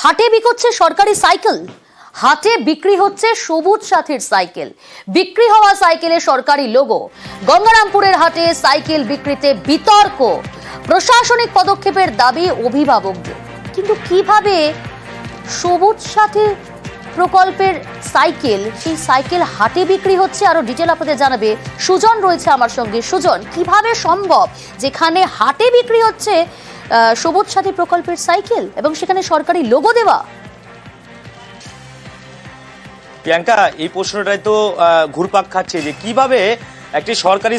হাটে বিকোচ্ছে সরকারি সাইকেল, হাটে বিক্রি হচ্ছে সবুজ সাথীর সাইকেল। বিক্রি হওয়া সাইকেলে সরকারি লোগো। গঙ্গারামপুরের হাটে সাইকেল বিক্রিতে বিতর্ক, প্রশাসনিক পদক্ষেপের দাবি অভিভাবকদের। কিন্তু কিভাবে সবুজ সাথী প্রকল্পের সাইকেল, সেই সাইকেল হাটে বিক্রি হচ্ছে, আরো ডিটেল আপনাদের জানাবে সুজন রয়েছে আমার সঙ্গে। সুজন, কিভাবে সম্ভব যেখানে হাটে বিক্রি হচ্ছে সবুজ সাথী প্রকল্পের সাইকেল এবং সেখানে সরকারি লোগো দেওয়া? প্রিয়াঙ্কা, এই প্রশ্নটাই তো ঘুরপাক খাচ্ছে যে কিভাবে একটি সরকারি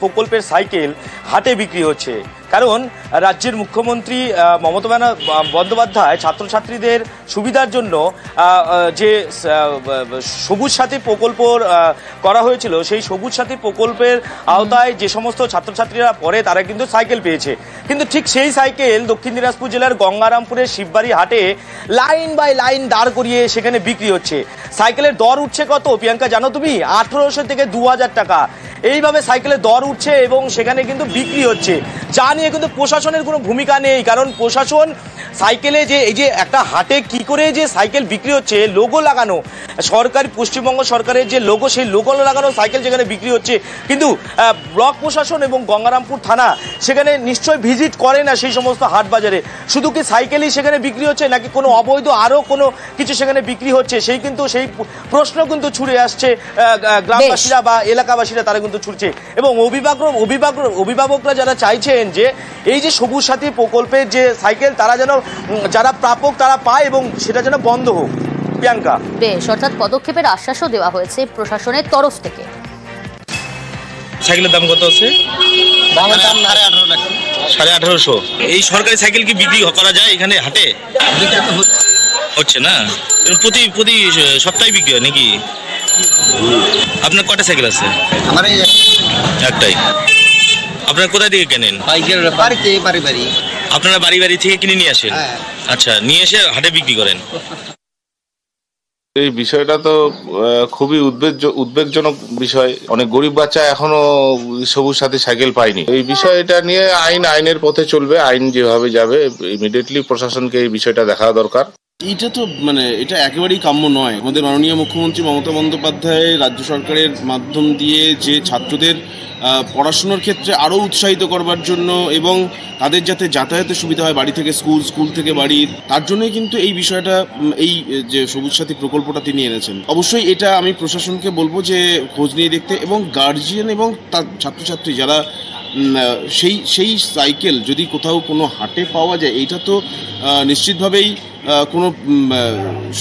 প্রকল্পের সাইকেল হাটে বিক্রি হচ্ছে। কারণ রাজ্যের মুখ্যমন্ত্রী মমতা বন্দ্যোপাধ্যায় ছাত্রছাত্রীদের সুবিধার জন্য যে সবুজ সাথী প্রকল্প করা হয়েছিল, সেই সবুজ সাথী প্রকল্পের আওতায় যে সমস্ত ছাত্রছাত্রীরা পড়ে তারা কিন্তু সাইকেল পেয়েছে। কিন্তু ঠিক সেই সাইকেল দক্ষিণ দিনাজপুর জেলার গঙ্গারামপুরের শিববাড়ি হাটে লাইন বাই লাইন দাঁড় করিয়ে সেখানে বিক্রি হচ্ছে। সাইকেলের দর উঠছে কত প্রিয়াঙ্কা জানো তুমি? 1800 থেকে 2000 টাকা এইভাবে সাইকেলের দর উঠছে এবং সেখানে কিন্তু বিক্রি হচ্ছে, যা নিয়ে কিন্তু প্রশাসনের কোনো ভূমিকা নেই। কারণ প্রশাসন সাইকেলে যে এই যে একটা হাটে কি করে যে সাইকেল বিক্রি হচ্ছে, লোগো লাগানো সরকারি পশ্চিমবঙ্গ সরকারের যে লোগো, সেই লোগো লাগানো সাইকেল যেখানে বিক্রি হচ্ছে, কিন্তু ব্লক প্রশাসন এবং গঙ্গারামপুর থানা সেখানে নিশ্চয়ই ভিজিট করে না সেই সমস্ত হাট বাজারে। শুধু কি সাইকেলই সেখানে বিক্রি হচ্ছে নাকি কোনো অবৈধ আরও কোনো কিছু সেখানে বিক্রি হচ্ছে, সেই প্রশ্ন কিন্তু ছুড়ে আসছে গ্রামবাসীরা বা এলাকাবাসীরা, তারা কিন্তু ছুটছে। এবং অভিভাবকরা যারা চাইছেন যে এই যে সবুজ সাথী প্রকল্পের যে সাইকেল তারা যেন, যারা প্রাপক তারা পায় এবং সেটা যেন বন্ধ হোক। প্রিয়াঙ্কা, বেশ, অর্থাৎ পদক্ষেপের আশ্বাসও দেওয়া হয়েছে প্রশাসনের তরফ থেকে। সাইকেলের দাম কত আছে? দাম 1850। এই সরকারি সাইকেল কি বিক্রি করা যায় এখানে হাটে? হচ্ছে না, প্রতি সপ্তাহে বিক্রি হয় নাকি? আপনার কয়টা সাইকেল আছে? আমার একটাই। আপনারা কোথায় থেকে কেনেন? আপনারা বাড়ি বাড়ি থেকে কিনে নিয়ে আসেন? আচ্ছা, নিয়ে এসে হাটে বিক্রি করেন। এই বিষয়টা তো খুবই উদ্বেগজনক বিষয়। অনেক গরিব বাচ্চা এখনো সবুজ সাথী সাইকেল পায়নি। এই বিষয়টা নিয়ে আইনের পথে চলবে, আইন যেভাবে যাবে ইমিডিয়েটলি প্রশাসনকে এই বিষয়টা দেখা দরকার। এটা তো এটা একেবারেই কাম্য নয়। আমাদের মাননীয় মুখ্যমন্ত্রী মমতা বন্দ্যোপাধ্যায় রাজ্য সরকারের মাধ্যম দিয়ে যে ছাত্রদের পড়াশুনোর ক্ষেত্রে আরও উৎসাহিত করবার জন্য এবং তাদের যাতে যাতায়াতের সুবিধা হয়, বাড়ি থেকে স্কুল, স্কুল থেকে বাড়ি, তার জন্যই কিন্তু এই বিষয়টা, এই যে সবুজ সাথী প্রকল্পটা তিনি এনেছেন। অবশ্যই এটা আমি প্রশাসনকে বলবো যে খোঁজ নিয়ে দেখতে, এবং গার্জিয়ান এবং তার ছাত্রছাত্রী যারা সেই সাইকেল যদি কোথাও কোনো হাটে পাওয়া যায়, এইটা তো নিশ্চিতভাবেই কোনো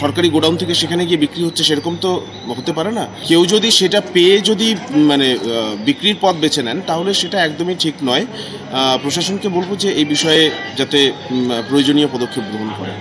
সরকারি গোডাউন থেকে সেখানে গিয়ে বিক্রি হচ্ছে সেরকম তো হতে পারে না। কেউ যদি সেটা পেয়ে যদি বিক্রির পথ বেছে নেন তাহলে সেটা একদমই ঠিক নয়। প্রশাসনকে বলবো যে এই বিষয়ে যাতে প্রয়োজনীয় পদক্ষেপ গ্রহণ করে।